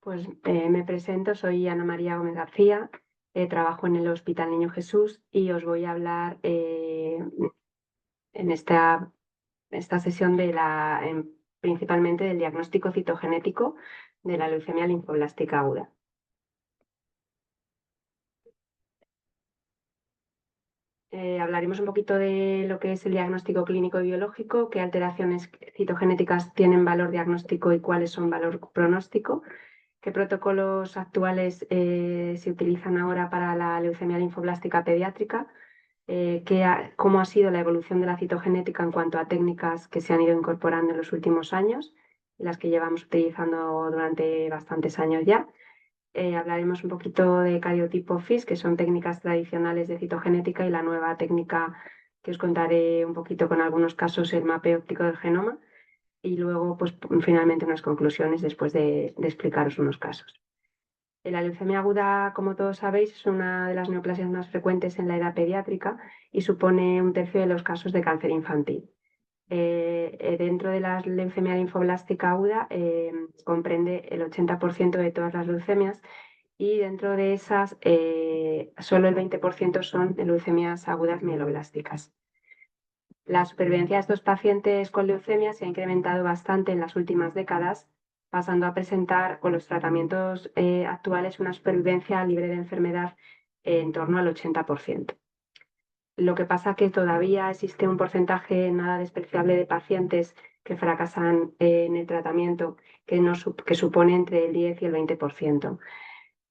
Pues me presento, soy Ana María Gómez García, trabajo en el Hospital Niño Jesús y os voy a hablar en esta sesión principalmente del diagnóstico citogenético de la leucemia linfoblástica aguda. Hablaremos un poquito de lo que es el diagnóstico clínico y biológico, qué alteraciones citogenéticas tienen valor diagnóstico y cuáles son valor pronóstico, qué protocolos actuales se utilizan ahora para la leucemia linfoblástica pediátrica, cómo ha sido la evolución de la citogenética en cuanto a técnicas que se han ido incorporando en los últimos años y las que llevamos utilizando durante bastantes años ya. Hablaremos un poquito de cariotipo FISH, que son técnicas tradicionales de citogenética, y la nueva técnica que os contaré un poquito con algunos casos, el mapeo óptico del genoma, y luego pues finalmente unas conclusiones después de explicaros unos casos. La leucemia aguda, como todos sabéis, es una de las neoplasias más frecuentes en la edad pediátrica y supone 1/3 de los casos de cáncer infantil. Dentro de la leucemia linfoblástica aguda comprende el 80% de todas las leucemias, y dentro de esas solo el 20% son leucemias agudas mieloblásticas. La supervivencia de estos pacientes con leucemia se ha incrementado bastante en las últimas décadas, pasando a presentar con los tratamientos actuales una supervivencia libre de enfermedad en torno al 80%. Lo que pasa es que todavía existe un porcentaje nada despreciable de pacientes que fracasan en el tratamiento, que supone entre el 10 y el 20%.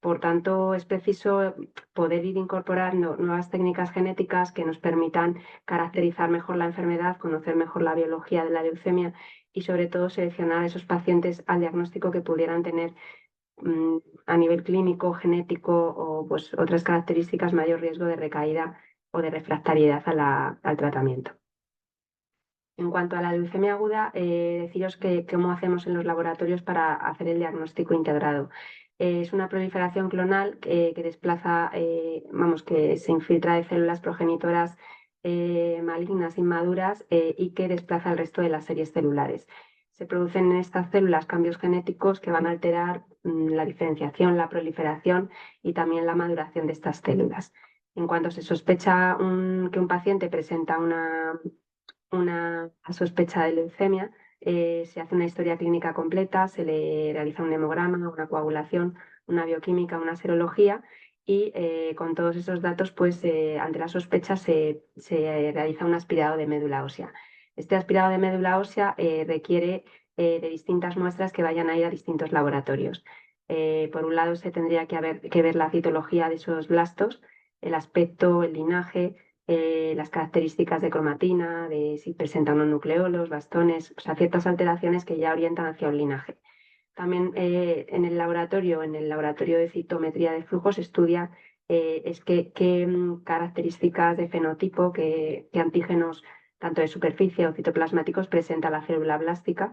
Por tanto, es preciso poder ir incorporando nuevas técnicas genéticas que nos permitan caracterizar mejor la enfermedad, conocer mejor la biología de la leucemia y, sobre todo, seleccionar a esos pacientes al diagnóstico que pudieran tener a nivel clínico, genético o pues, otras características, mayor riesgo de recaída o de refractariedad al tratamiento. En cuanto a la leucemia aguda, deciros que cómo hacemos en los laboratorios para hacer el diagnóstico integrado. Es una proliferación clonal que desplaza, que se infiltra de células progenitoras malignas inmaduras y que desplaza el resto de las series celulares. Se producen en estas células cambios genéticos que van a alterar la diferenciación, la proliferación y también la maduración de estas células. En cuanto se sospecha que un paciente presenta una sospecha de leucemia, se hace una historia clínica completa, se le realiza un hemograma, una coagulación, una bioquímica, una serología, y con todos esos datos, pues ante la sospecha se realiza un aspirado de médula ósea. Este aspirado de médula ósea requiere de distintas muestras que vayan a ir a distintos laboratorios. Por un lado, se tendría que ver la citología de esos blastos, el aspecto, el linaje, las características de cromatina, de si presentan unos nucleolos, bastones, o sea, ciertas alteraciones que ya orientan hacia un linaje. También en el laboratorio de citometría de flujos, se estudia qué características de fenotipo, qué antígenos, tanto de superficie o citoplasmáticos, presenta la célula blástica.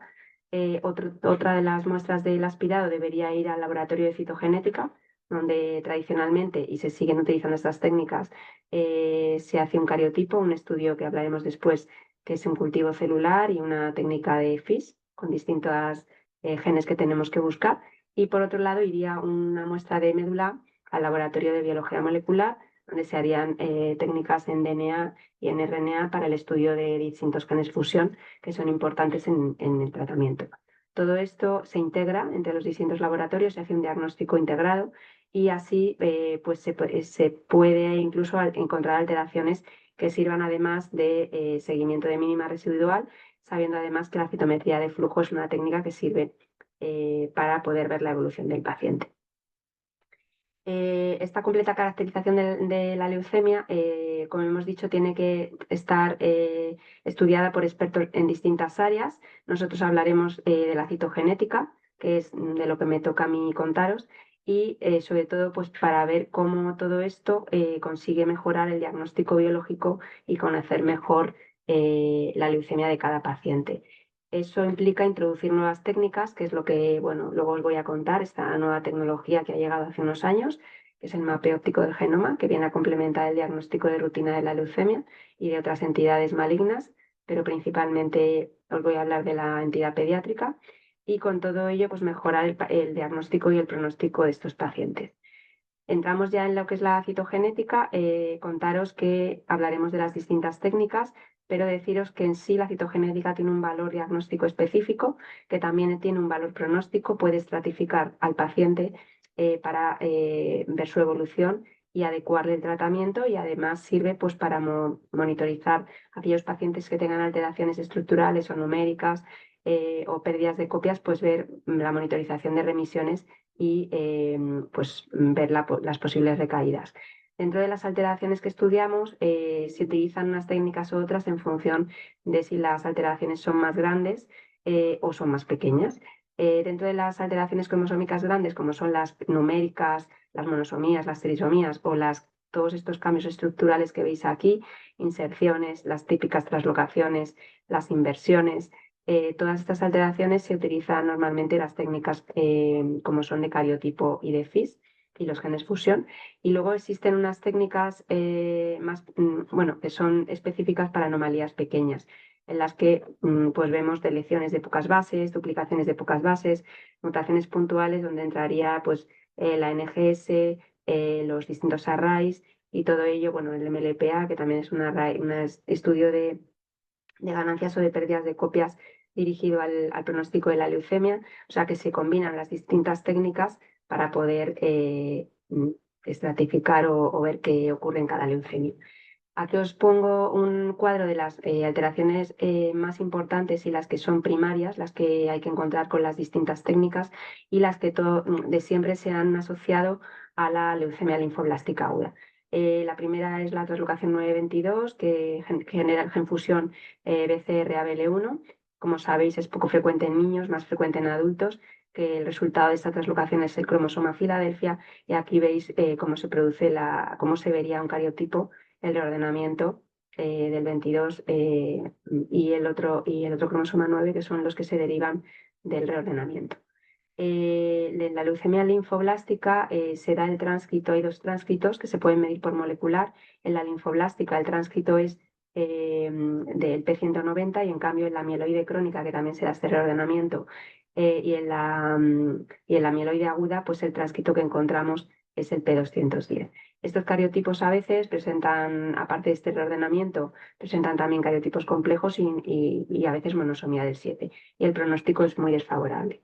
Otra de las muestras del aspirado debería ir al laboratorio de citogenética, donde tradicionalmente, y se siguen utilizando estas técnicas, se hace un cariotipo, un estudio que hablaremos después, que es un cultivo celular y una técnica de FISH con distintas genes que tenemos que buscar. Y por otro lado, iría una muestra de médula al laboratorio de biología molecular, donde se harían técnicas en DNA y en RNA para el estudio de distintos genes fusión que son importantes en el tratamiento. Todo esto se integra entre los distintos laboratorios, se hace un diagnóstico integrado y así pues se puede incluso encontrar alteraciones que sirvan además de seguimiento de mínima residual, sabiendo además que la citometría de flujo es una técnica que sirve para poder ver la evolución del paciente. Esta completa caracterización de la leucemia, como hemos dicho, tiene que estar estudiada por expertos en distintas áreas. Nosotros hablaremos de la citogenética, que es de lo que me toca a mí contaros, y sobre todo pues, para ver cómo todo esto consigue mejorar el diagnóstico biológico y conocer mejor la leucemia de cada paciente. Eso implica introducir nuevas técnicas, que es lo que, bueno, luego os voy a contar, esta nueva tecnología que ha llegado hace unos años, que es el mapeo óptico del genoma, que viene a complementar el diagnóstico de rutina de la leucemia y de otras entidades malignas, pero principalmente os voy a hablar de la entidad pediátrica. y con todo ello pues mejorar el diagnóstico y el pronóstico de estos pacientes. Entramos ya en lo que es la citogenética, contaros que hablaremos de las distintas técnicas, pero deciros que en sí la citogenética tiene un valor diagnóstico específico, que también tiene un valor pronóstico, puede estratificar al paciente para ver su evolución y adecuarle el tratamiento, y además sirve pues, para monitorizar a aquellos pacientes que tengan alteraciones estructurales o numéricas o pérdidas de copias, pues ver la monitorización de remisiones y pues ver las posibles recaídas. Dentro de las alteraciones que estudiamos, se utilizan unas técnicas u otras en función de si las alteraciones son más grandes o son más pequeñas. Dentro de las alteraciones cromosómicas grandes, como son las numéricas, las monosomías, las trisomías o todos estos cambios estructurales que veis aquí, inserciones, las típicas translocaciones, las inversiones, todas estas alteraciones se utilizan normalmente las técnicas como son de cariotipo y de FIS y los genes fusión. Y luego existen unas técnicas bueno, que son específicas para anomalías pequeñas, en las que pues vemos deleciones de pocas bases, duplicaciones de pocas bases, mutaciones puntuales donde entraría pues, la NGS, los distintos arrays y todo ello, bueno, el MLPA, que también es un estudio de ganancias o de pérdidas de copias dirigido al pronóstico de la leucemia, o sea que se combinan las distintas técnicas para poder estratificar o ver qué ocurre en cada leucemia. Aquí os pongo un cuadro de las alteraciones más importantes y las que son primarias, las que hay que encontrar con las distintas técnicas y las que de siempre se han asociado a la leucemia linfoblástica aguda. La primera es la translocación 922, que genera el gen fusión BCR-ABL1. Como sabéis, es poco frecuente en niños, más frecuente en adultos, que el resultado de esta translocación es el cromosoma Filadelfia, y aquí veis cómo se produce cómo se vería un cariotipo, el reordenamiento del 22 y el otro cromosoma 9, que son los que se derivan del reordenamiento. En la leucemia linfoblástica se da el tránscrito, hay dos tránscritos que se pueden medir por molecular. En la linfoblástica el tránscrito es del P190, y en cambio en la mieloide crónica, que también se da este reordenamiento, y en la mieloide aguda, pues el tránscrito que encontramos es el P210. Estos cariotipos a veces presentan, aparte de este reordenamiento, presentan también cariotipos complejos y a veces monosomía del 7, y el pronóstico es muy desfavorable.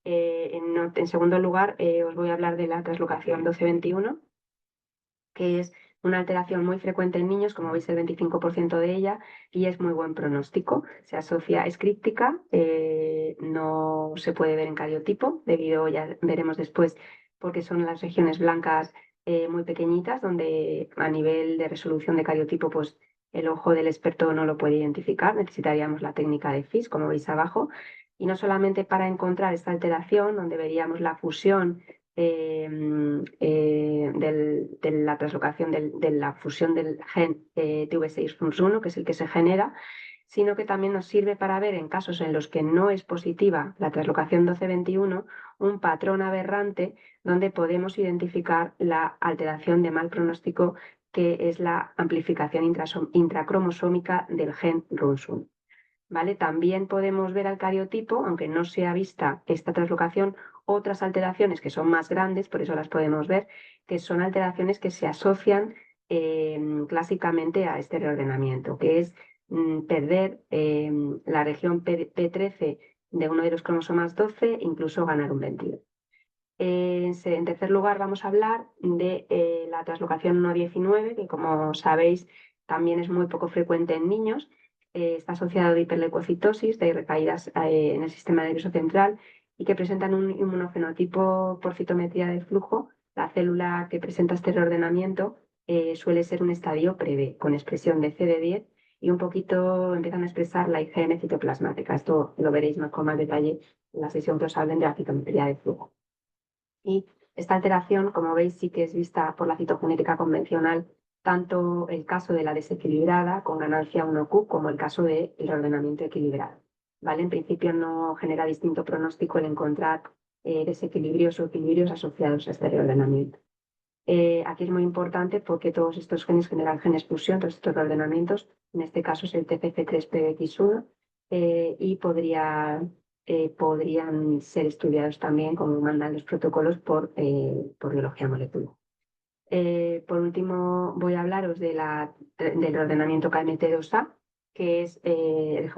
En segundo lugar, os voy a hablar de la translocación 1221, que es una alteración muy frecuente en niños, como veis el 25% de ella, y es muy buen pronóstico. Se asocia, es críptica, no se puede ver en cariotipo, debido, ya veremos después, porque son las regiones blancas muy pequeñitas, donde a nivel de resolución de cariotipo, pues el ojo del experto no lo puede identificar. Necesitaríamos la técnica de FIS, como veis abajo, y no solamente para encontrar esta alteración, donde veríamos la fusión de la translocación de la fusión del gen TV6-FUNS1, que es el que se genera, sino que también nos sirve para ver, en casos en los que no es positiva la translocación 1221, un patrón aberrante donde podemos identificar la alteración de mal pronóstico, que es la amplificación intracromosómica del gen RUNS1. ¿Vale? También podemos ver al cariotipo, aunque no sea vista esta translocación, otras alteraciones que son más grandes, por eso las podemos ver, que son alteraciones que se asocian clásicamente a este reordenamiento, que es perder la región P13 de uno de los cromosomas 12, incluso ganar un 22. En tercer lugar, vamos a hablar de la translocación 119, que como sabéis también es muy poco frecuente en niños. Está asociado a hiperleucocitosis, de recaídas en el sistema nervioso central, y que presentan un inmunofenotipo por citometría de flujo. La célula que presenta este reordenamiento suele ser un estadio breve, con expresión de CD10, y un poquito empiezan a expresar la IgM citoplasmática. Esto lo veréis más con más detalle en la sesión que os hablen de la citometría de flujo. Y esta alteración, como veis, sí que es vista por la citogenética convencional, tanto el caso de la desequilibrada con ganancia 1Q como el caso del reordenamiento equilibrado. ¿Vale? En principio no genera distinto pronóstico el encontrar desequilibrios o equilibrios asociados a este reordenamiento. Aquí es muy importante porque todos estos genes generan genes fusión, todos estos reordenamientos, en este caso es el TCF3PX1, y podría podrían ser estudiados también, como mandan los protocolos, por biología molecular. Por último, voy a hablaros del ordenamiento KMT2A, que es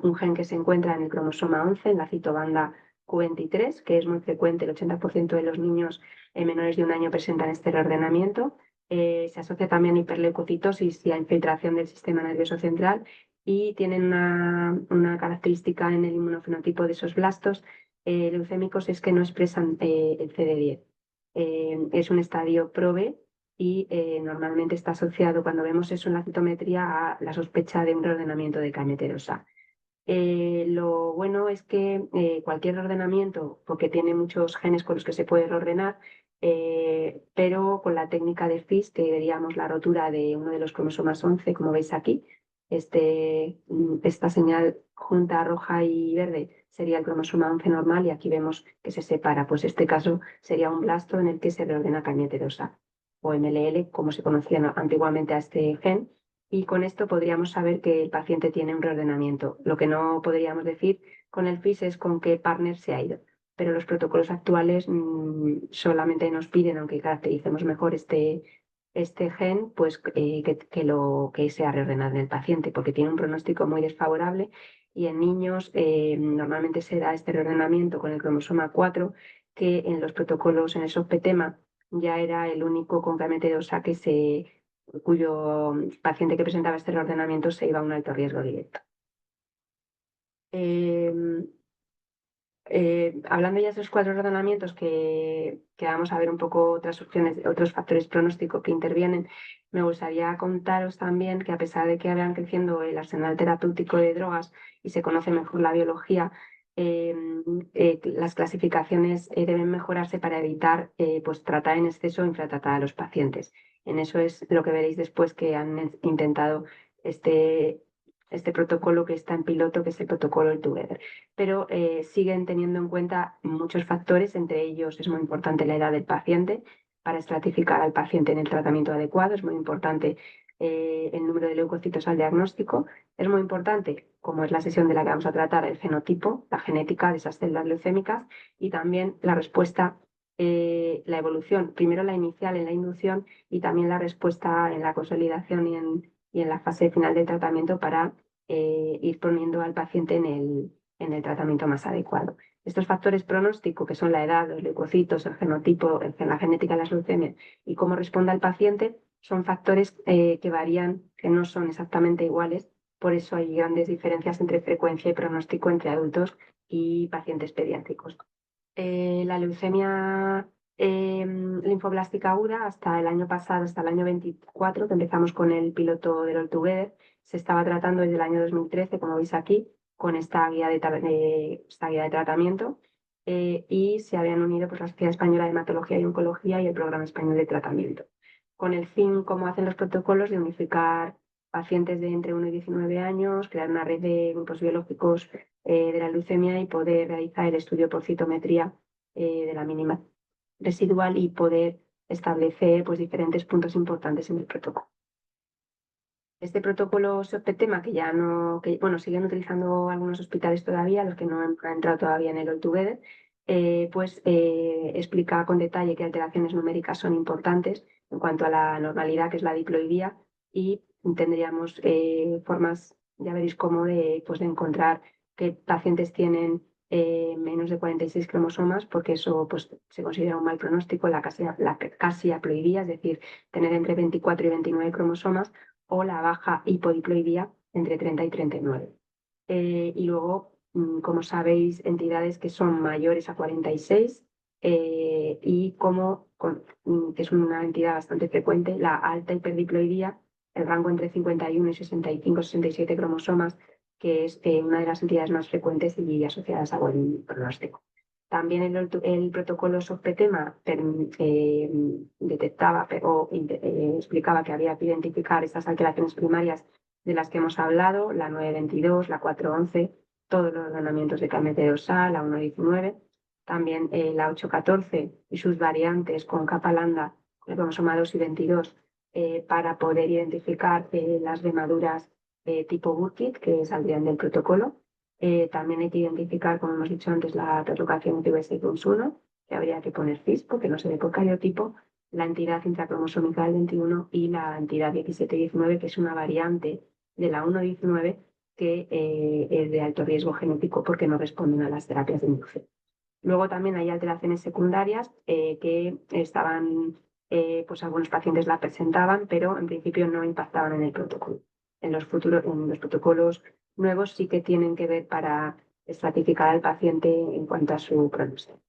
un gen que se encuentra en el cromosoma 11, en la citobanda Q23, que es muy frecuente. El 80% de los niños menores de un año presentan este reordenamiento. Se asocia también a hiperleucocitosis y a infiltración del sistema nervioso central, y tienen una característica en el inmunofenotipo de esos blastos leucémicos, es que no expresan el CD10. Es un estadio PROBE y normalmente está asociado, cuando vemos eso en la citometría, a la sospecha de un reordenamiento de KMT2A. Lo bueno es que cualquier reordenamiento, porque tiene muchos genes con los que se puede reordenar, pero con la técnica de FIS, que veríamos la rotura de uno de los cromosomas 11, como veis aquí, esta señal junta roja y verde sería el cromosoma 11 normal, y aquí vemos que se separa. Pues este caso sería un blasto en el que se reordena KMT2A o MLL, como se conocía antiguamente a este gen, y con esto podríamos saber que el paciente tiene un reordenamiento. Lo que no podríamos decir con el FIS es con qué partner se ha ido, pero los protocolos actuales solamente nos piden, aunque caractericemos mejor este gen, pues que sea reordenado en el paciente, porque tiene un pronóstico muy desfavorable, y en niños normalmente se da este reordenamiento con el cromosoma 4, que en los protocolos, en el SOPTEMA, ya era el único con KMT2A cuyo paciente que presentaba este reordenamiento se iba a un alto riesgo directo. Hablando ya de esos 4 ordenamientos, que vamos a ver un poco otras opciones, otros factores pronósticos que intervienen, me gustaría contaros también que, a pesar de que vayan creciendo el arsenal terapéutico de drogas y se conoce mejor la biología, las clasificaciones deben mejorarse para evitar pues, tratar en exceso o infratratar a los pacientes. En eso es lo que veréis después, que han intentado este protocolo que está en piloto, que es el protocolo del Together, pero siguen teniendo en cuenta muchos factores. Entre ellos es muy importante la edad del paciente para estratificar al paciente en el tratamiento adecuado. Es muy importante el número de leucocitos al diagnóstico. Es muy importante, como es la sesión de la que vamos a tratar, el fenotipo, la genética de esas células leucémicas, y también la respuesta, la evolución, primero la inicial en la inducción y también la respuesta en la consolidación y en la fase final del tratamiento, para ir poniendo al paciente en el tratamiento más adecuado. Estos factores pronósticos, que son la edad, los leucocitos, el genotipo, la genética de las leucemias y cómo responde el paciente, son factores que varían, que no son exactamente iguales. Por eso hay grandes diferencias entre frecuencia y pronóstico entre adultos y pacientes pediátricos. La leucemia linfoblástica aguda, hasta el año pasado, hasta el año 24, que empezamos con el piloto del All Together, se estaba tratando desde el año 2013, como veis aquí, con esta guía de tratamiento, y se habían unido pues, la Sociedad Española de Hematología y Oncología y el Programa Español de Tratamiento, con el fin, como hacen los protocolos, de unificar pacientes de entre 1 y 19 años, crear una red de grupos biológicos de la leucemia y poder realizar el estudio por citometría de la mínima residual, y poder establecer pues, diferentes puntos importantes en el protocolo. Este protocolo SOPTEMA, que ya no, que, bueno, siguen utilizando algunos hospitales todavía, los que no han entrado todavía en el All Together, explica con detalle qué alteraciones numéricas son importantes en cuanto a la normalidad, que es la diploidía, y tendríamos formas, ya veréis cómo, pues, de encontrar qué pacientes tienen menos de 46 cromosomas, porque eso pues, se considera un mal pronóstico, la casi haploidía, es decir, tener entre 24 y 29 cromosomas, o la baja hipodiploidía entre 30 y 39. Y luego, como sabéis, entidades que son mayores a 46, y que es una entidad bastante frecuente, la alta hiperdiploidía, el rango entre 51 y 65, 67 cromosomas, que es una de las entidades más frecuentes y asociadas a buen pronóstico. También el protocolo SOPTEMA detectaba o explicaba que había que identificar estas alteraciones primarias de las que hemos hablado, la 922, la 411, todos los ordenamientos de KMT2A, la 119, también la 814 y sus variantes con capa lambda, el cromosoma 2 y 22, para poder identificar las vemaduras tipo Burkitt, que saldrían del protocolo. También hay que identificar, como hemos dicho antes, la translocación TV6.1, que habría que poner FIS porque no se ve por cariotipo, la entidad intracromosómica del 21 y la entidad 17-19, que es una variante de la 1-19 que es de alto riesgo genético porque no responden a las terapias de inducción. Luego también hay alteraciones secundarias que estaban, pues algunos pacientes la presentaban, pero en principio no impactaban en el protocolo. En los protocolos nuevos sí que tienen que ver para estratificar al paciente en cuanto a su pronóstico.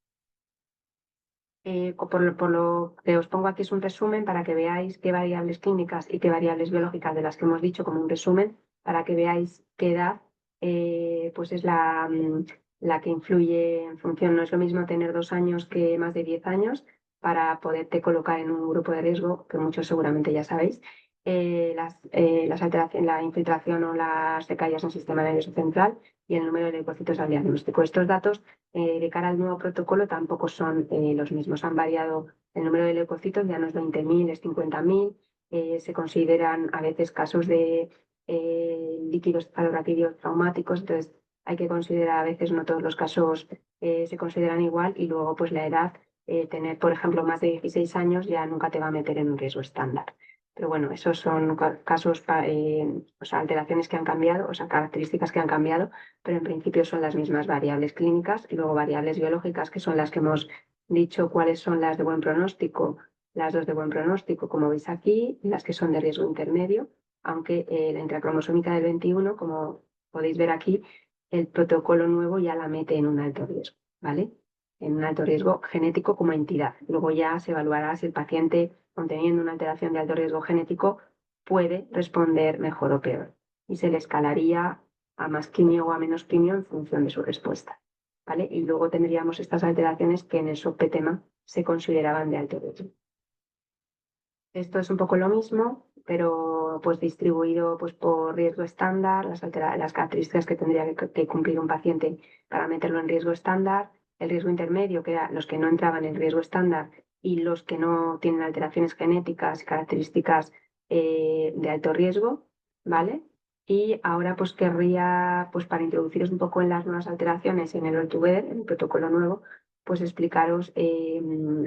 Por lo que os pongo aquí es un resumen para que veáis qué variables clínicas y qué variables biológicas de las que hemos dicho, como un resumen, para que veáis qué edad pues es la que influye en función. No es lo mismo tener 2 años que más de 10 años para poderte colocar en un grupo de riesgo, que muchos seguramente ya sabéis. Las alteraciones, la infiltración o las recaídas en el sistema nervioso central y el número de leucocitos al diagnóstico. Estos datos de cara al nuevo protocolo tampoco son los mismos. Han variado el número de leucocitos, ya no es 20.000, es 50.000. Se consideran a veces casos de líquidos cefalorraquídeos traumáticos, entonces hay que considerar a veces, no todos los casos se consideran igual, y luego pues la edad, tener por ejemplo más de 16 años ya nunca te va a meter en un riesgo estándar. Pero bueno, esos son casos, o sea, alteraciones que han cambiado, o sea, características que han cambiado, pero en principio son las mismas variables clínicas y luego variables biológicas, que son las que hemos dicho cuáles son las de buen pronóstico, las dos de buen pronóstico, como veis aquí, y las que son de riesgo intermedio, aunque la intracromosómica del 21, como podéis ver aquí, el protocolo nuevo ya la mete en un alto riesgo, ¿vale? En un alto riesgo genético como entidad. Luego ya se evaluará si el paciente, conteniendo una alteración de alto riesgo genético, puede responder mejor o peor. Y se le escalaría a más quimio o a menos quimio en función de su respuesta, ¿vale? Y luego tendríamos estas alteraciones que en el SOPTEMA se consideraban de alto riesgo. Esto es un poco lo mismo, pero pues distribuido pues, por riesgo estándar, las características que tendría que cumplir un paciente para meterlo en riesgo estándar, el riesgo intermedio, que eran los que no entraban en riesgo estándar y los que no tienen alteraciones genéticas, características de alto riesgo, ¿vale? Y ahora pues querría, pues para introduciros un poco en las nuevas alteraciones en el All-Together, en el protocolo nuevo, pues explicaros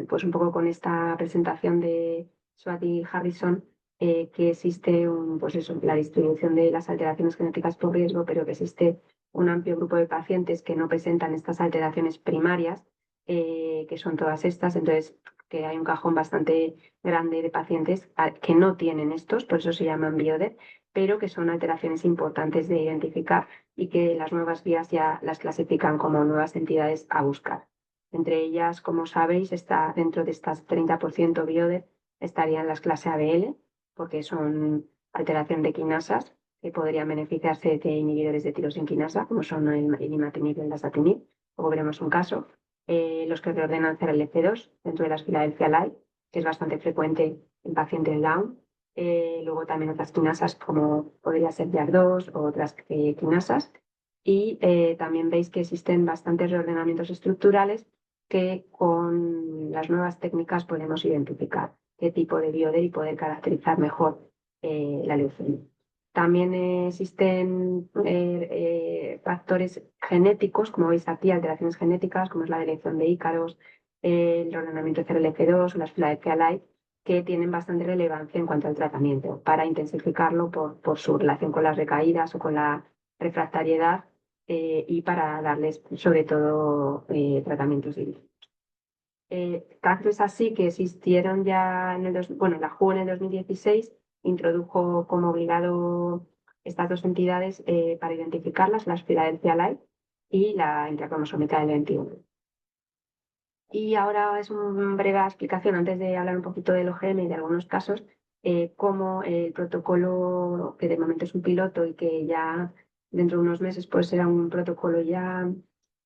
pues un poco con esta presentación de Swati Harrison, que existe pues eso, la distribución de las alteraciones genéticas por riesgo, pero que existe un amplio grupo de pacientes que no presentan estas alteraciones primarias, que son todas estas. Entonces, que hay un cajón bastante grande de pacientes que no tienen estos, por eso se llaman BIODER, pero que son alteraciones importantes de identificar y que las nuevas guías ya las clasifican como nuevas entidades a buscar. Entre ellas, como sabéis, está dentro de estas 30% BIODER estarían las clase ABL, porque son alteración de quinasas que podrían beneficiarse de inhibidores de tirosinquinasa, como son el imatinib y el dasatinib. Luego veremos un caso. Los que reordenan CRLC2 dentro de las Philadelphia Light, que es bastante frecuente en pacientes Down. Luego también otras quinasas como podría ser YAR2 o otras quinasas. Y también veis que existen bastantes reordenamientos estructurales que con las nuevas técnicas podemos identificar qué tipo de bioder y poder caracterizar mejor la leucemia. También existen factores genéticos, como veis aquí, alteraciones genéticas, como es la deleción de Ícaros, el ordenamiento CRLF2 o las Philadelphia Light, que tienen bastante relevancia en cuanto al tratamiento, para intensificarlo por su relación con las recaídas o con la refractariedad, y para darles, sobre todo, tratamientos dirigidos. Casos así que existieron ya bueno, la WHO en el 2016 introdujo como obligado estas dos entidades para identificarlas, las Philadelphia Light y la intracromosómica del 21. Y ahora es una breve explicación, antes de hablar un poquito del OGM y de algunos casos, cómo el protocolo, que de momento es un piloto y que ya dentro de unos meses pues será un protocolo ya,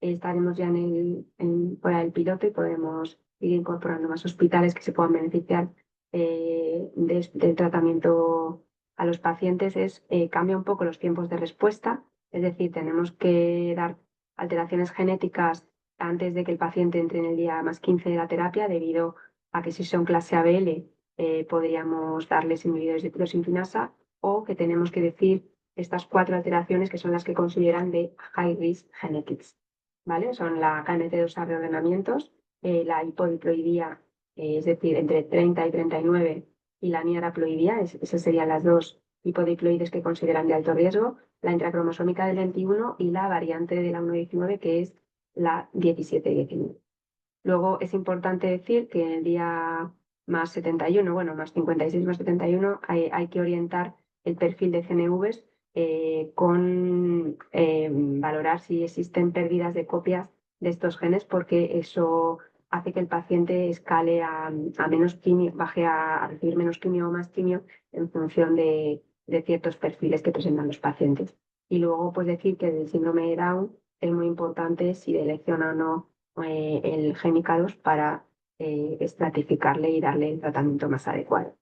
estaremos ya fuera del piloto y podemos ir incorporando más hospitales que se puedan beneficiar del tratamiento a los pacientes. Cambia un poco los tiempos de respuesta, es decir, tenemos que dar alteraciones genéticas antes de que el paciente entre en el día más 15 de la terapia, debido a que si son clase ABL podríamos darles inhibidores de tirosinquinasa, o que tenemos que decir estas 4 alteraciones que son las que consideran de high risk genetics, ¿vale? Son la KMT2A reordenamientos, la hipodiploidía, es decir, entre 30 y 39, y la niaraploidía, esas serían las 2 hipodiploides que consideran de alto riesgo, la intracromosómica del 21 y la variante de la 1,19, que es la 17,19. Luego es importante decir que en el día más 71, bueno, más 56 más 71, hay que orientar el perfil de CNVs con valorar si existen pérdidas de copias de estos genes, porque eso hace que el paciente escale a menos quimio, baje a recibir menos quimio o más quimio en función de ciertos perfiles que presentan los pacientes. Y luego, pues decir que del síndrome de Down es muy importante si selecciona o no el Génica-2 para estratificarle y darle el tratamiento más adecuado.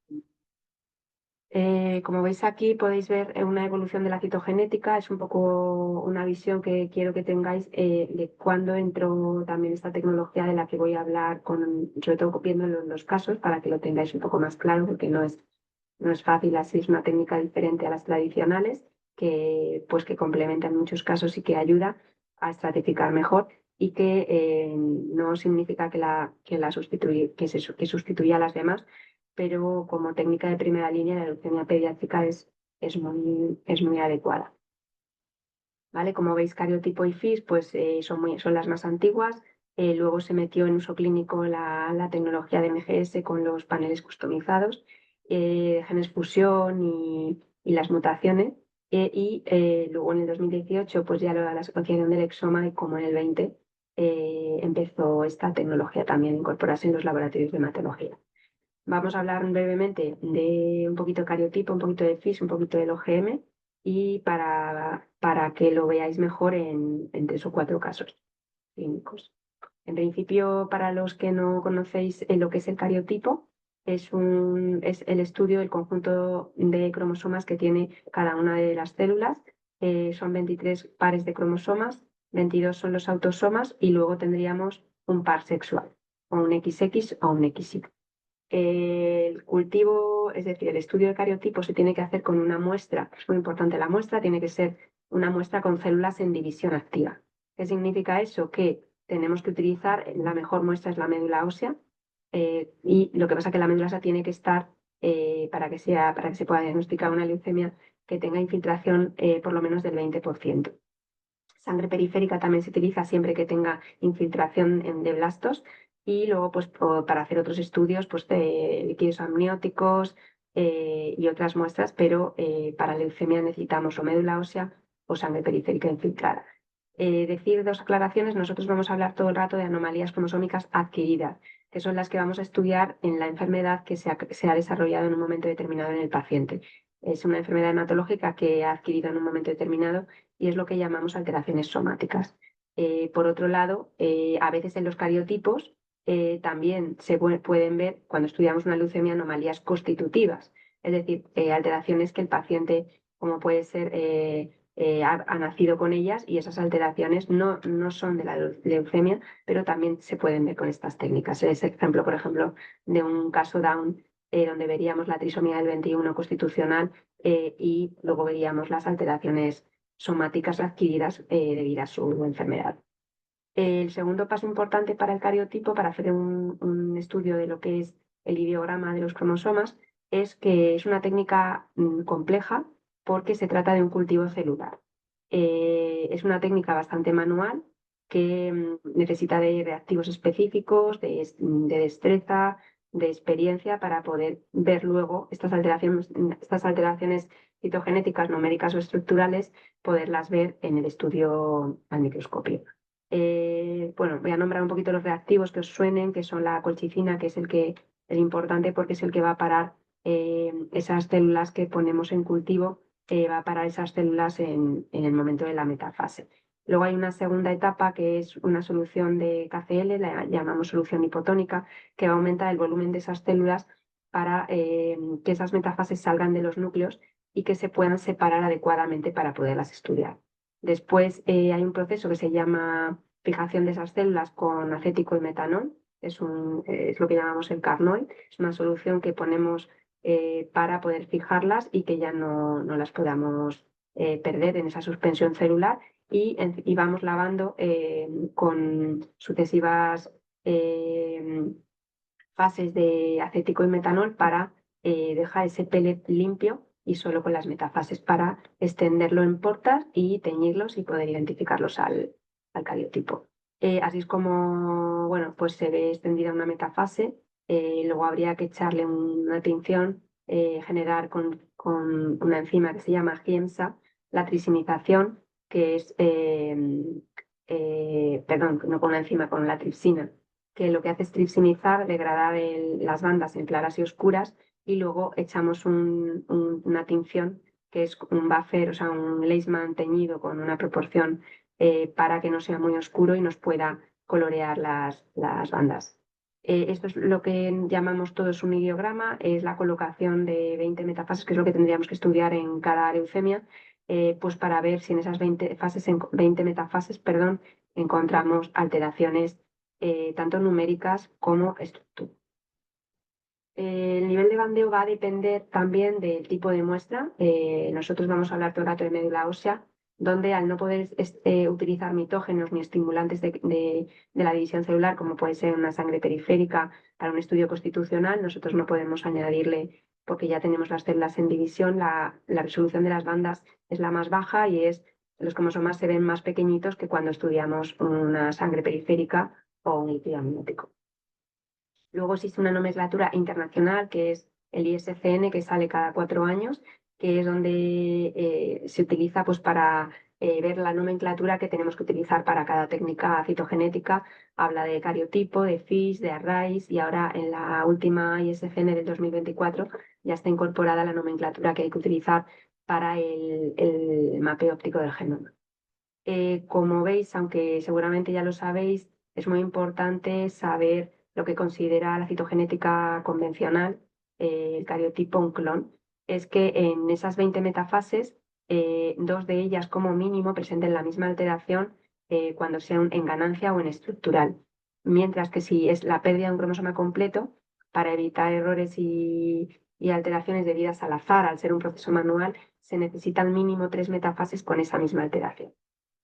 Como veis aquí podéis ver una evolución de la citogenética, es un poco una visión que quiero que tengáis de cuándo entró también esta tecnología de la que voy a hablar, sobre todo viendo los casos para que lo tengáis un poco más claro, porque no es fácil, así es una técnica diferente a las tradicionales que complementa en muchos casos y que ayuda a estratificar mejor y que no significa que sustituya a las demás, pero como técnica de primera línea la leucemia pediátrica es muy adecuada. ¿Vale? Como veis, cariotipo y FIS pues, son las más antiguas. Luego se metió en uso clínico la tecnología de MGS con los paneles customizados, genes fusión y las mutaciones. Luego en el 2018 pues ya la secuenciación del exoma, y como en el 20 empezó esta tecnología también a incorporarse en los laboratorios de hematología. Vamos a hablar brevemente de un poquito de cariotipo, un poquito de FIS, un poquito del OGM, y para que lo veáis mejor en 3 o 4 casos clínicos. En principio, para los que no conocéis lo que es el cariotipo, es el estudio del conjunto de cromosomas que tiene cada una de las células. Son 23 pares de cromosomas, 22 son los autosomas y luego tendríamos un par sexual, o un XX o un XY. El cultivo, es decir, el estudio de cariotipo se tiene que hacer con una muestra, es muy importante la muestra, tiene que ser una muestra con células en división activa. ¿Qué significa eso? Que tenemos que utilizar, la mejor muestra es la médula ósea, y lo que pasa es que la médula ósea tiene que estar, para que se pueda diagnosticar una leucemia, que tenga infiltración por lo menos del 20%. Sangre periférica también se utiliza siempre que tenga infiltración de blastos, y luego pues para hacer otros estudios pues de líquidos amnióticos y otras muestras, pero para leucemia necesitamos o médula ósea o sangre periférica infiltrada. Decir 2 aclaraciones: nosotros vamos a hablar todo el rato de anomalías cromosómicas adquiridas, que son las que vamos a estudiar en la enfermedad que se ha desarrollado en un momento determinado en el paciente. Es una enfermedad hematológica que ha adquirido en un momento determinado y es lo que llamamos alteraciones somáticas. Por otro lado, a veces en los cariotipos también se pueden ver, cuando estudiamos una leucemia, anomalías constitutivas, es decir, alteraciones que el paciente, como puede ser, ha nacido con ellas, y esas alteraciones no son de la leucemia, pero también se pueden ver con estas técnicas. Es ejemplo, por ejemplo, de un caso Down, donde veríamos la trisomía del 21 constitucional, y luego veríamos las alteraciones somáticas adquiridas debido a su enfermedad. El segundo paso importante para el cariotipo, para hacer un estudio de lo que es el ideograma de los cromosomas, es que es una técnica compleja, porque se trata de un cultivo celular. Es una técnica bastante manual que necesita de reactivos específicos, de destreza, de experiencia, para poder ver luego estas alteraciones citogenéticas, numéricas o estructurales, poderlas ver en el estudio al microscopio. Bueno, voy a nombrar un poquito los reactivos que os suenen, que son la colchicina, que es el importante, porque es el que va a parar esas células que ponemos en cultivo, va a parar esas células en el momento de la metafase. Luego hay una segunda etapa, que es una solución de KCl, la llamamos solución hipotónica, que va a aumentar el volumen de esas células para que esas metafases salgan de los núcleos y que se puedan separar adecuadamente para poderlas estudiar. Después hay un proceso que se llama fijación de esas células con acético y metanol, es lo que llamamos el Carnoy, es una solución que ponemos para poder fijarlas y que ya no las podamos perder en esa suspensión celular y vamos lavando con sucesivas fases de acético y metanol para dejar ese pellet limpio y solo con las metafases para extenderlo en portas y teñirlos y poder identificarlos al cariotipo. Así es como, bueno, pues se ve extendida una metafase. Luego habría que echarle una tinción, generar con una enzima que se llama GIEMSA la trisinización, que es, perdón, no con una enzima, con la tripsina, que lo que hace es tripsinizar, degradar las bandas en claras y oscuras, y luego echamos una tinción que es un buffer, o sea, un Leishman teñido con una proporción para que no sea muy oscuro y nos pueda colorear las bandas. Esto es lo que llamamos todos un ideograma, es la colocación de 20 metafases, que es lo que tendríamos que estudiar en cada leucemia, pues para ver si en esas 20 metafases, perdón, encontramos alteraciones tanto numéricas como estructurales. El nivel de bandeo va a depender también del tipo de muestra. Nosotros vamos a hablar todo el rato de médula ósea, donde al no poder utilizar mitógenos ni estimulantes de la división celular, como puede ser una sangre periférica para un estudio constitucional, nosotros no podemos añadirle, porque ya tenemos las células en división, la resolución de las bandas es la más baja y los cromosomas se ven más pequeñitos que cuando estudiamos una sangre periférica o un líquido amniótico. Luego existe una nomenclatura internacional que es el ISCN, que sale cada 4 años, que es donde se utiliza pues, para ver la nomenclatura que tenemos que utilizar para cada técnica citogenética. Habla de cariotipo, de FISH, de arrays, y ahora en la última ISCN del 2024 ya está incorporada la nomenclatura que hay que utilizar para el mapeo óptico del genoma. Como veis, aunque seguramente ya lo sabéis, es muy importante saber lo que considera la citogenética convencional, el cariotipo un clon. Es que en esas 20 metafases, 2 de ellas como mínimo presenten la misma alteración cuando sean en ganancia o en estructural. Mientras que si es la pérdida de un cromosoma completo, para evitar errores y alteraciones debidas al azar, al ser un proceso manual, se necesitan mínimo 3 metafases con esa misma alteración.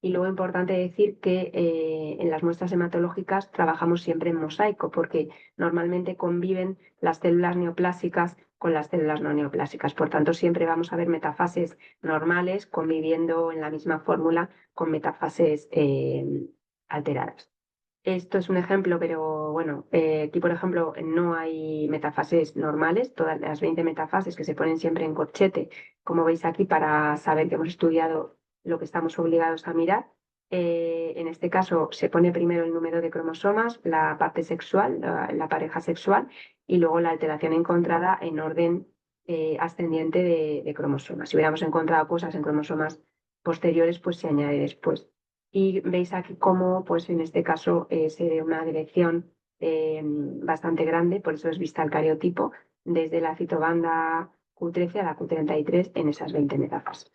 Y luego importante decir que en las muestras hematológicas trabajamos siempre en mosaico, porque normalmente conviven las células neoplásicas con las células no neoplásicas. Por tanto, siempre vamos a ver metafases normales conviviendo en la misma fórmula con metafases alteradas. Esto es un ejemplo, pero bueno, aquí por ejemplo no hay metafases normales, todas las 20 metafases que se ponen siempre en corchete, como veis aquí, para saber que hemos estudiado lo que estamos obligados a mirar. En este caso se pone primero el número de cromosomas, la parte sexual, la pareja sexual, y luego la alteración encontrada en orden ascendiente de cromosomas. Si hubiéramos encontrado cosas en cromosomas posteriores, pues se añade después. Y veis aquí cómo, pues en este caso, se ve una dirección bastante grande, por eso es vista el cariotipo, desde la citobanda Q13 a la Q33 en esas 20 metafases.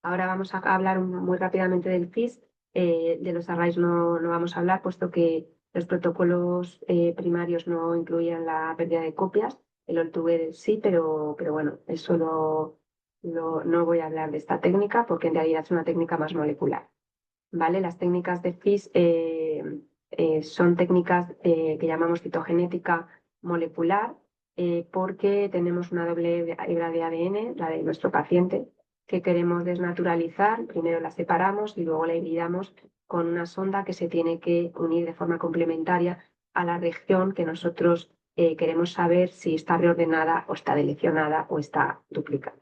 Ahora vamos a hablar muy rápidamente del FISH. De los arrays no vamos a hablar, puesto que los protocolos primarios no incluían la pérdida de copias. El All-Together sí, pero bueno, eso no voy a hablar de esta técnica porque en realidad es una técnica más molecular. ¿Vale? Las técnicas de FISH son técnicas que llamamos citogenética molecular porque tenemos una doble hebra de ADN, la de nuestro paciente, que queremos desnaturalizar. Primero la separamos y luego la hibridamos con una sonda que se tiene que unir de forma complementaria a la región que nosotros queremos saber si está reordenada o está delecionada o está duplicada.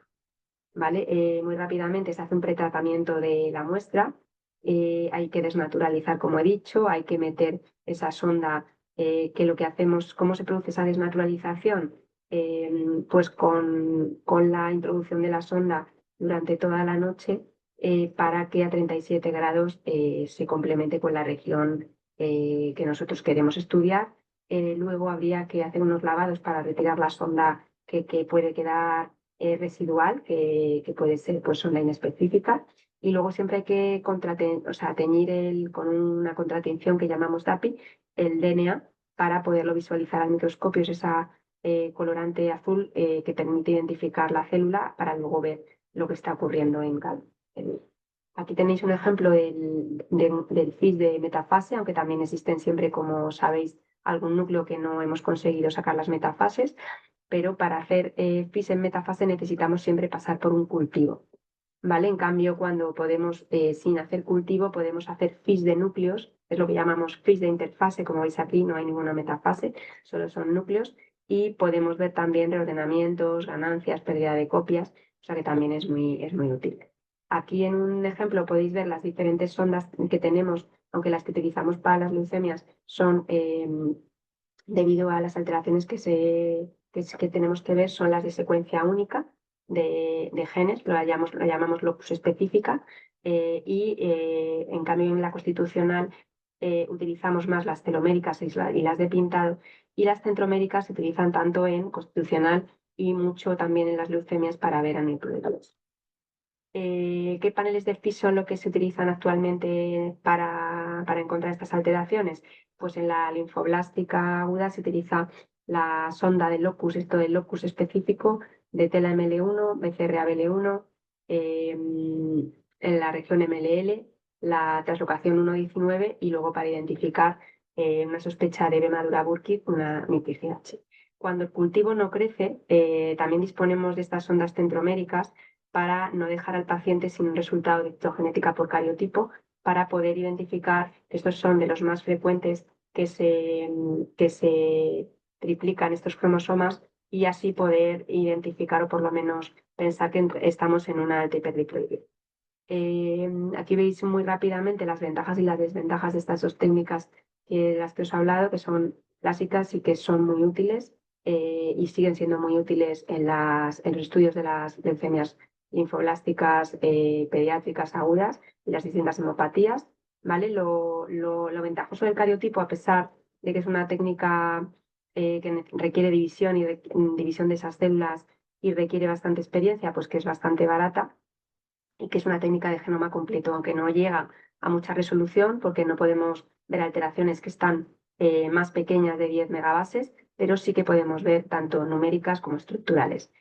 ¿Vale? Muy rápidamente se hace un pretratamiento de la muestra. Hay que desnaturalizar, como he dicho, hay que meter esa sonda, que lo que hacemos, ¿cómo se produce esa desnaturalización? Pues con la introducción de la sonda durante toda la noche para que a 37 grados se complemente con la región que nosotros queremos estudiar. Luego habría que hacer unos lavados para retirar la sonda que puede quedar residual, que puede ser pues sonda inespecífica. Y luego siempre hay que teñir con una contratinción que llamamos DAPI, el DNA, para poderlo visualizar al microscopio. Es esa colorante azul que permite identificar la célula para luego ver lo que está ocurriendo en cada. Aquí tenéis un ejemplo del FIS de metafase, aunque también existen siempre, como sabéis, algún núcleo que no hemos conseguido sacar las metafases, pero para hacer FIS en metafase necesitamos siempre pasar por un cultivo, ¿vale? En cambio, cuando podemos, sin hacer cultivo, podemos hacer FIS de núcleos, es lo que llamamos FIS de interfase, como veis aquí, no hay ninguna metafase, solo son núcleos, y podemos ver también reordenamientos, ganancias, pérdida de copias, o sea que también es muy útil. Aquí en un ejemplo podéis ver las diferentes sondas que tenemos, aunque las que utilizamos para las leucemias son, debido a las alteraciones que tenemos que ver, son las de secuencia única de genes, lo llamamos locus específica, en cambio en la constitucional utilizamos más las teloméricas y las de pintado, y las centroméricas se utilizan tanto en constitucional y mucho también en las leucemias para ver aneuploides. ¿Qué paneles de FIS son lo que se utilizan actualmente para encontrar estas alteraciones? Pues en la linfoblástica aguda se utiliza la sonda de locus, esto del locus específico de tela ML1, BCR-ABL1, en la región MLL, la translocación 1.19 y luego para identificar una sospecha de B madura Burkitt, una MIP-IGH. Cuando el cultivo no crece, también disponemos de estas sondas centroméricas para no dejar al paciente sin un resultado de citogenética por cariotipo, para poder identificar, estos son de los más frecuentes que se triplican estos cromosomas, y así poder identificar o por lo menos pensar que estamos en una alta hiperdiploidía. Aquí veis muy rápidamente las ventajas y las desventajas de estas dos técnicas de las que os he hablado, que son clásicas y que son muy útiles y siguen siendo muy útiles en los estudios de las leucemias linfoblásticas pediátricas agudas y las distintas hemopatías, ¿vale? Lo ventajoso del cariotipo, a pesar de que es una técnica que requiere división y división de esas células y requiere bastante experiencia, pues que es bastante barata y que es una técnica de genoma completo, aunque no llega a mucha resolución porque no podemos ver alteraciones que están más pequeñas de 10 megabases, pero sí que podemos ver tanto numéricas como estructurales.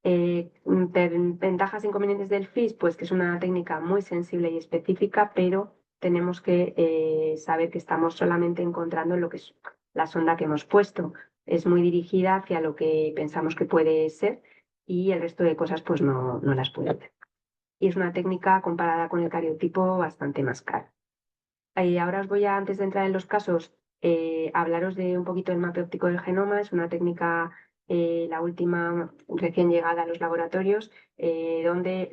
Ventajas e inconvenientes del FIS, pues que es una técnica muy sensible y específica, pero tenemos que saber que estamos solamente encontrando lo que es la sonda que hemos puesto. Es muy dirigida hacia lo que pensamos que puede ser y el resto de cosas pues no las puede ver. Y es una técnica comparada con el cariotipo bastante más cara. Ahora os voy a, antes de entrar en los casos, hablaros de un poquito del mapeo óptico del genoma. Es una técnica, la última recién llegada a los laboratorios, donde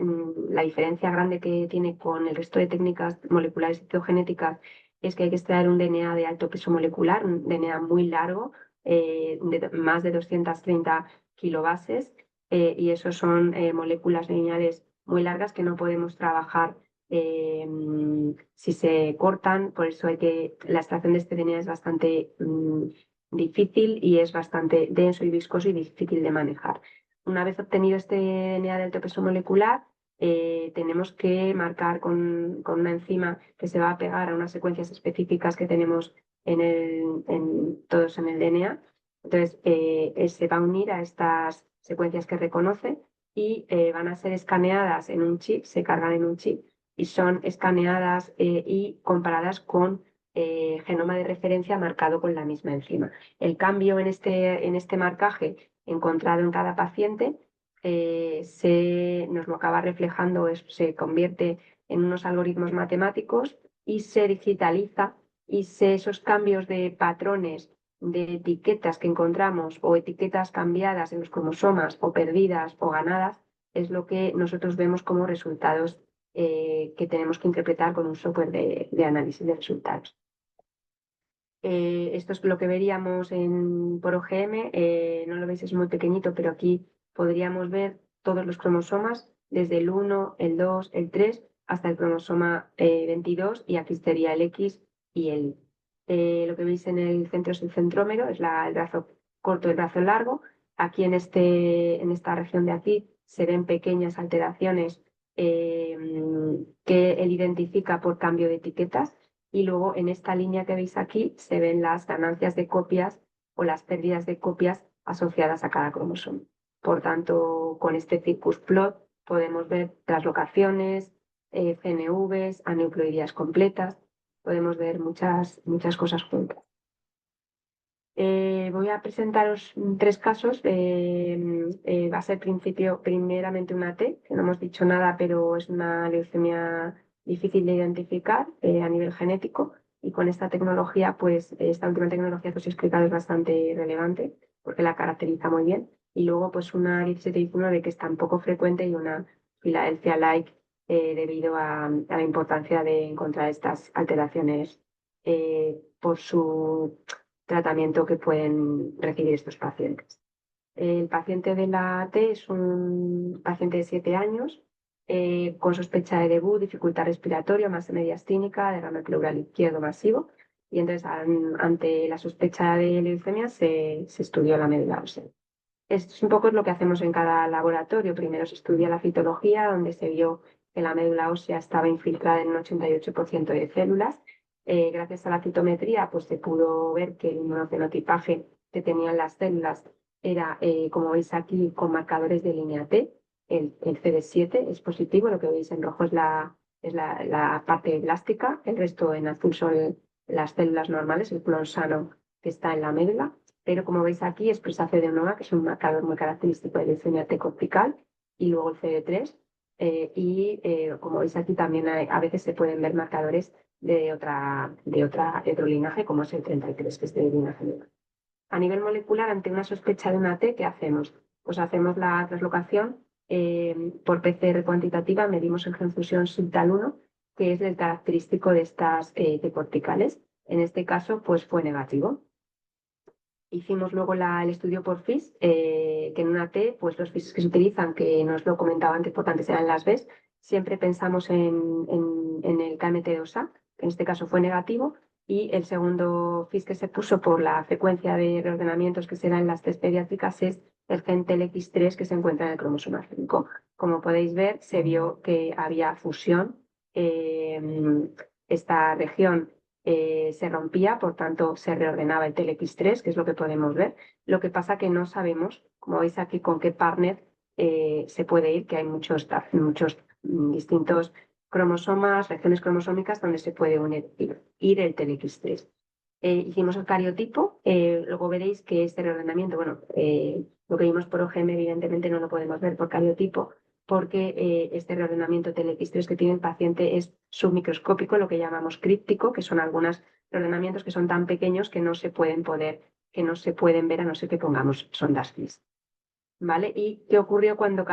la diferencia grande que tiene con el resto de técnicas moleculares y citogenéticas es que hay que extraer un DNA de alto peso molecular, un DNA muy largo, de más de 230 kilobases, y eso son moléculas lineales muy largas que no podemos trabajar si se cortan, por eso la extracción de este DNA es bastante difícil y es bastante denso y viscoso y difícil de manejar. Una vez obtenido este DNA de alto peso molecular, tenemos que marcar con una enzima que se va a pegar a unas secuencias específicas que tenemos todos en el DNA. Entonces, se va a unir a estas secuencias que reconoce y van a ser escaneadas en un chip, se cargan en un chip y son escaneadas y comparadas con genoma de referencia marcado con la misma enzima. El cambio en este marcaje encontrado en cada paciente nos lo acaba reflejando, se convierte en unos algoritmos matemáticos y se digitaliza, y esos cambios de patrones de etiquetas que encontramos o etiquetas cambiadas en los cromosomas o perdidas o ganadas es lo que nosotros vemos como resultados que tenemos que interpretar con un software de análisis de resultados. Esto es lo que veríamos por OGM, no lo veis, es muy pequeñito, pero aquí podríamos ver todos los cromosomas, desde el 1, el 2, el 3, hasta el cromosoma 22, y aquí estaría el X y el Y. Lo que veis en el centro es el centrómero, es el brazo corto y el brazo largo. Aquí en esta región de aquí se ven pequeñas alteraciones que él identifica por cambio de etiquetas, y luego en esta línea que veis aquí se ven las ganancias de copias o las pérdidas de copias asociadas a cada cromosoma. Por tanto, con este circus plot podemos ver traslocaciones, CNVs, aneuploidías completas, podemos ver muchas cosas juntas. Voy a presentaros 3 casos. Va a ser primeramente una T, que no hemos dicho nada, pero es una leucemia difícil de identificar a nivel genético. Y con esta tecnología, pues esta última tecnología que os he explicado es bastante relevante porque la caracteriza muy bien. Y luego, pues una 1719 que es tan poco frecuente y una Philadelphia-like debido a la importancia de encontrar estas alteraciones por su tratamiento que pueden recibir estos pacientes. El paciente de la T es un paciente de 7 años con sospecha de debut, dificultad respiratoria, masa mediastínica, derrame pleural izquierdo masivo. Y entonces, ante la sospecha de leucemia, se estudió la médula ósea. Esto es un poco lo que hacemos en cada laboratorio. Primero se estudia la citología, donde se vio que la médula ósea estaba infiltrada en un 88% de células. Gracias a la citometría, pues se pudo ver que el inmunofenotipaje que tenían las células era, como veis aquí, con marcadores de línea T. El CD7 es positivo, lo que veis en rojo es la parte plástica, el resto en azul son las células normales, el clon sano que está en la médula. Pero como veis aquí, expresa CD1A, que es un marcador muy característico de leucemia T cortical, y luego el CD3. Como veis aquí también a veces se pueden ver marcadores de otro linaje, como es el 33, que es de linaje menor. A nivel molecular, ante una sospecha de una T, ¿qué hacemos? Pues hacemos la translocación por PCR cuantitativa, medimos el gen fusión subtal1, que es el característico de estas T corticales. En este caso, pues fue negativo. Hicimos luego el estudio por FIS, que en una T, pues los FIS que se utilizan, que no os lo comentaba antes porque antes eran las Bs, siempre pensamos en el KMT2A, que en este caso fue negativo, y el segundo FIS que se puso por la frecuencia de reordenamientos que se dan en las Ts pediátricas es el gen TLX3 que se encuentra en el cromosoma 5. Como podéis ver, se vio que había fusión. Esta región se rompía, por tanto se reordenaba el TLX3, que es lo que podemos ver. Lo que pasa que no sabemos, como veis aquí, con qué partner se puede ir, que hay muchos distintos cromosomas, regiones cromosómicas donde se puede ir el TLX3. Hicimos el cariotipo, luego veréis que este reordenamiento, bueno, lo que vimos por OGM evidentemente no lo podemos ver por cariotipo, porque este reordenamiento TLX3 que tiene el paciente es submicroscópico, lo que llamamos críptico, que son algunos reordenamientos que son tan pequeños que no se pueden ver a no ser que pongamos sondas FIS. ¿Vale? ¿Y qué ocurrió cuando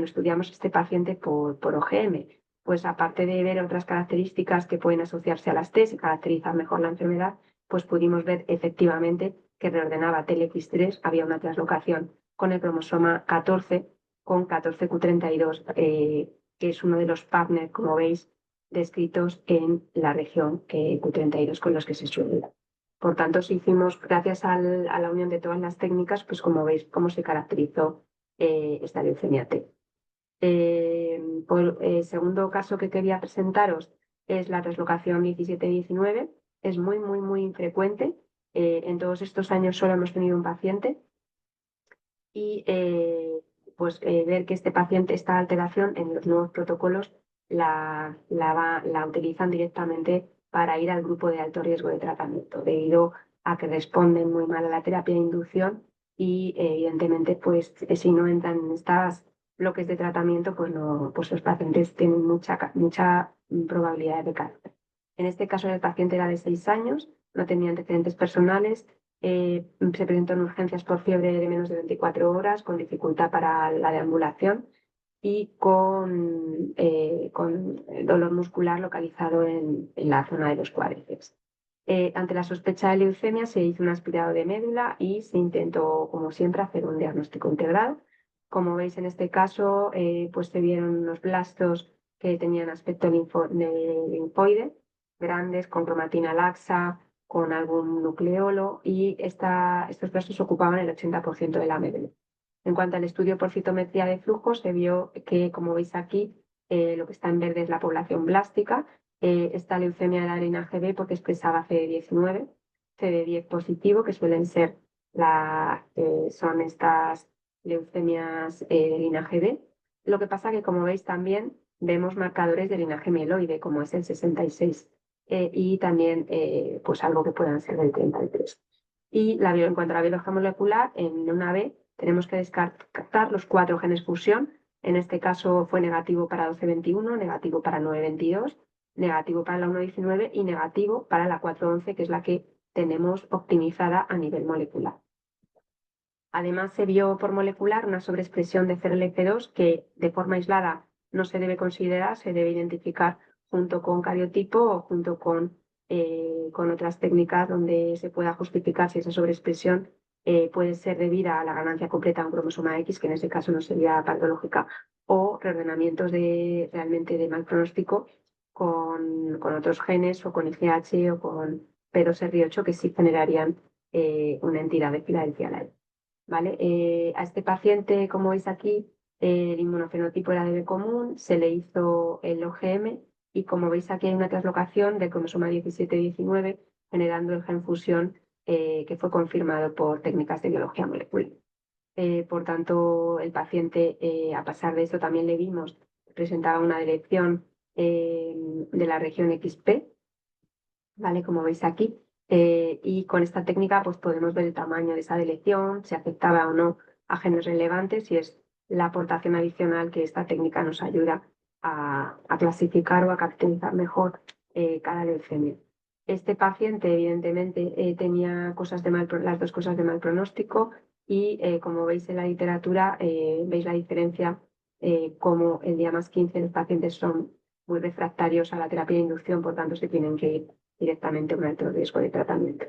estudiamos este paciente por OGM? Pues aparte de ver otras características que pueden asociarse a las T, y caracterizar mejor la enfermedad, pues pudimos ver efectivamente que reordenaba TLX3, había una translocación con el cromosoma 14, con 14q32, que es uno de los partners, como veis, descritos en la región Q32 con los que se suele dar. Por tanto, si hicimos, gracias a la unión de todas las técnicas, pues como veis, cómo se caracterizó esta leucemia T. El segundo caso que quería presentaros es la translocación 17-19. Es muy infrecuente. En todos estos años solo hemos tenido un paciente y ver que este paciente, esta alteración en los nuevos protocolos la utilizan directamente para ir al grupo de alto riesgo de tratamiento, debido a que responden muy mal a la terapia de inducción y evidentemente pues si no entran en estos bloques de tratamiento pues, no, pues los pacientes tienen mucha probabilidad de recaer. En este caso el paciente era de 6 años, no tenía antecedentes personales, se presentó en urgencias por fiebre de menos de 24 horas, con dificultad para la deambulación y con dolor muscular localizado en la zona de los cuádriceps. Ante la sospecha de leucemia se hizo un aspirado de médula y se intentó, como siempre, hacer un diagnóstico integral. Como veis en este caso, pues se vieron unos blastos que tenían aspecto linfoide, grandes, con cromatina laxa, con algún nucleolo, y estos blastos ocupaban el 80% de la médula. En cuanto al estudio por citometría de flujo, se vio que, como veis aquí, lo que está en verde es la población blástica. Esta leucemia era de linaje B porque expresaba CD19, CD10 positivo, que suelen ser son estas leucemias de linaje B. Lo que pasa que, como veis, también vemos marcadores de linaje mieloide, como es el 66, y también pues algo que puedan ser del 33. Y en cuanto a la biología molecular, en una B tenemos que descartar los 4 genes fusión. En este caso fue negativo para 1221, negativo para 922, negativo para la 119 y negativo para la 411, que es la que tenemos optimizada a nivel molecular. Además, se vio por molecular una sobreexpresión de CRLF2 que de forma aislada no se debe considerar, se debe identificar junto con cariotipo o junto con otras técnicas donde se pueda justificar si esa sobreexpresión puede ser debida a la ganancia completa de un cromosoma X, que en ese caso no sería patológica, o reordenamientos realmente de mal pronóstico con otros genes o con IGH o con P2R8 que sí generarían una entidad de Philadelphia. ¿Vale? A este paciente, como veis aquí, el inmunofenotipo era de B común, se le hizo el OGM y como veis aquí hay una translocación del cromosoma 17-19 generando el gen fusión que fue confirmado por técnicas de biología molecular. Por tanto, el paciente, a pesar de eso, también le vimos, presentaba una deleción de la región XP, ¿vale? Como veis aquí. Y con esta técnica pues podemos ver el tamaño de esa deleción, si afectaba o no a genes relevantes y es la aportación adicional que esta técnica nos ayuda a clasificar o a caracterizar mejor cada leucemia. Este paciente evidentemente tenía las dos cosas de mal pronóstico y como veis en la literatura veis la diferencia como el día más 15 los pacientes son muy refractarios a la terapia de inducción, por tanto se tienen que ir directamente a un alto riesgo de tratamiento.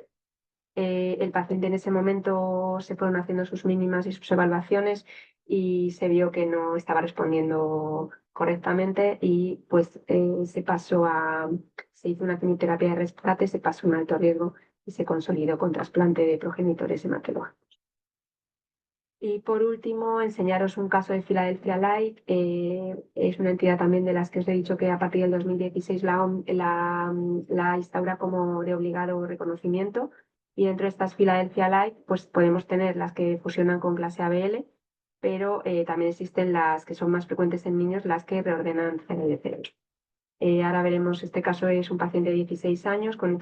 El paciente en ese momento se fueron haciendo sus mínimas y sus evaluaciones y se vio que no estaba respondiendo correctamente y pues se hizo una quimioterapia de rescate, se pasó a un alto riesgo y se consolidó con trasplante de progenitores hematológicos. Y por último, enseñaros un caso de Philadelphia Light. Es una entidad también de las que os he dicho que a partir del 2016 la instaura como de obligado reconocimiento. Y dentro de estas Philadelphia Light, pues podemos tener las que fusionan con clase ABL, pero también existen las que son más frecuentes en niños, las que reordenan CLD0. Ahora veremos, este caso es un paciente de 16 años con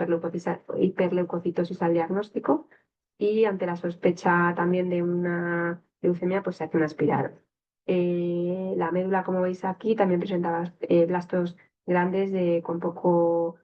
hiperleucocitosis al diagnóstico y ante la sospecha también de una leucemia, pues se hace una espiral. La médula, como veis aquí, también presentaba blastos grandes con poco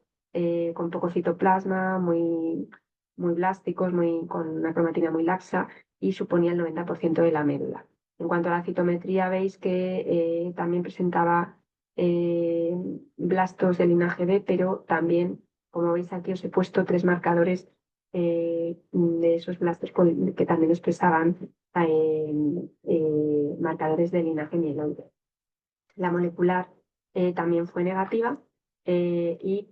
citoplasma, muy blásticos, con una cromatina muy laxa y suponía el 90% de la médula. En cuanto a la citometría, veis que también presentaba eh, blastos de linaje B, pero también, como veis aquí, os he puesto 3 marcadores de esos blastos que también expresaban marcadores de linaje mieloide. La molecular también fue negativa y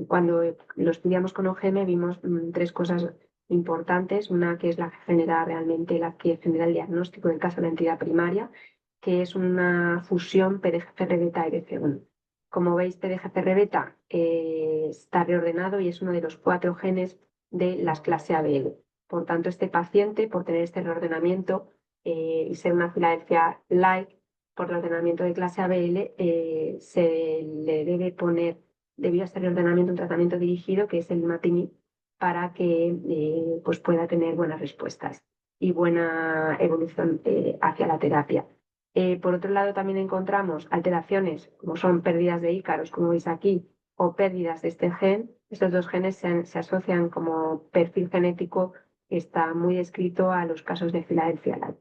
cuando lo estudiamos con OGM vimos 3 cosas importantes. Una que es la que genera realmente, la que genera el diagnóstico del caso de la entidad primaria, que es una fusión PDGFR-beta-EBC1. Como veis, PDGFR-beta está reordenado y es uno de los 4 genes de las clase ABL. Por tanto, este paciente, por tener este reordenamiento y ser una Philadelphia Light, por el ordenamiento de clase ABL, se le debe poner, debido a este reordenamiento, un tratamiento dirigido que es el imatinib para que pues pueda tener buenas respuestas y buena evolución hacia la terapia. Por otro lado, también encontramos alteraciones como son pérdidas de ícaros, como veis aquí, o pérdidas de este gen. Estos 2 genes se asocian como perfil genético que está muy descrito a los casos de Philadelphia Light.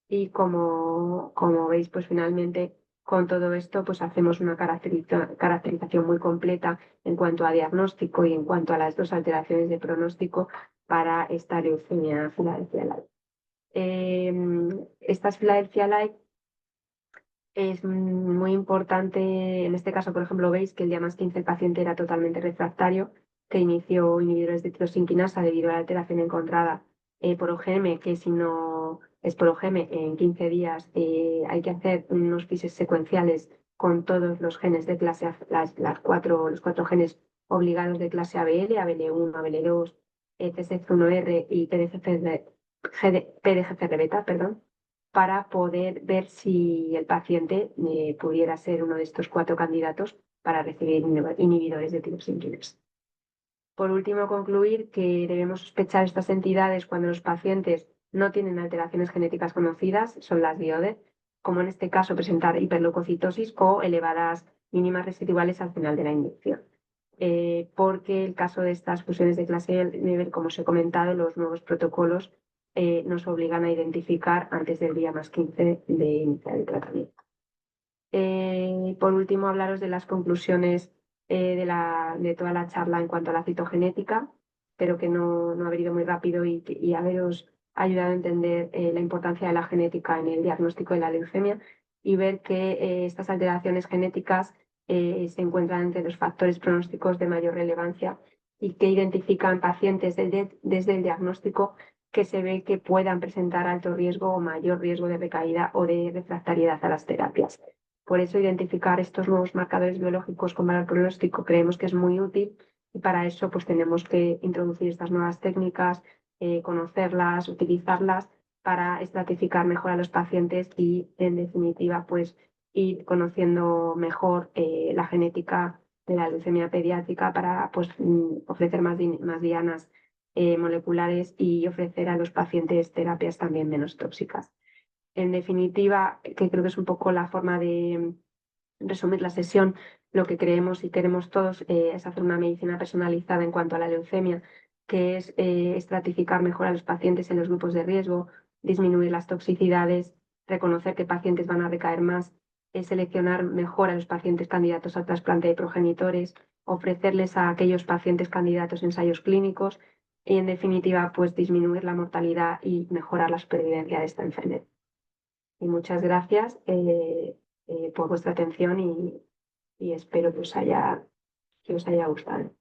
Y como veis, pues finalmente con todo esto pues hacemos una caracterización muy completa en cuanto a diagnóstico y en cuanto a las 2 alteraciones de pronóstico para esta leucemia Philadelphia Light. Estas Philadelphia Light es muy importante, en este caso, por ejemplo, veis que el día más 15 el paciente era totalmente refractario, que inició inhibidores de tirosinquinasa debido a la alteración encontrada por OGM, que si no es por OGM, en 15 días hay que hacer unos fises secuenciales con todos los genes de clase A, los 4 genes obligados de clase ABL, ABL1, ABL2, TSF1R y PDGFR beta, perdón. para poder ver si el paciente pudiera ser uno de estos 4 candidatos para recibir inhibidores de tiroxina kinase. Por último, concluir que debemos sospechar estas entidades cuando los pacientes no tienen alteraciones genéticas conocidas, son las DIODE, como en este caso presentar hiperleucocitosis o elevadas mínimas residuales al final de la inyección. Porque el caso de estas fusiones de clase nivel, como os he comentado, los nuevos protocolos nos obligan a identificar antes del día más 15 de iniciar el tratamiento. Por último, hablaros de las conclusiones de toda la charla en cuanto a la citogenética. Espero que no haber ido muy rápido y haberos ayudado a entender la importancia de la genética en el diagnóstico de la leucemia y ver que estas alteraciones genéticas se encuentran entre los factores pronósticos de mayor relevancia y que identifican pacientes desde el diagnóstico que se ve que puedan presentar alto riesgo o mayor riesgo de recaída o de refractariedad a las terapias. Por eso identificar estos nuevos marcadores biológicos con valor pronóstico creemos que es muy útil y para eso pues tenemos que introducir estas nuevas técnicas, conocerlas, utilizarlas para estratificar mejor a los pacientes y en definitiva pues ir conociendo mejor la genética de la leucemia pediátrica para pues, ofrecer más dianas moleculares y ofrecer a los pacientes terapias también menos tóxicas. En definitiva, que creo que es un poco la forma de resumir la sesión, lo que creemos y queremos todos es hacer una medicina personalizada en cuanto a la leucemia, que es estratificar mejor a los pacientes en los grupos de riesgo, disminuir las toxicidades, reconocer qué pacientes van a recaer más, seleccionar mejor a los pacientes candidatos al trasplante de progenitores, ofrecerles a aquellos pacientes candidatos ensayos clínicos y, en definitiva, pues disminuir la mortalidad y mejorar la supervivencia de esta enfermedad. Y muchas gracias por vuestra atención y espero que os haya gustado.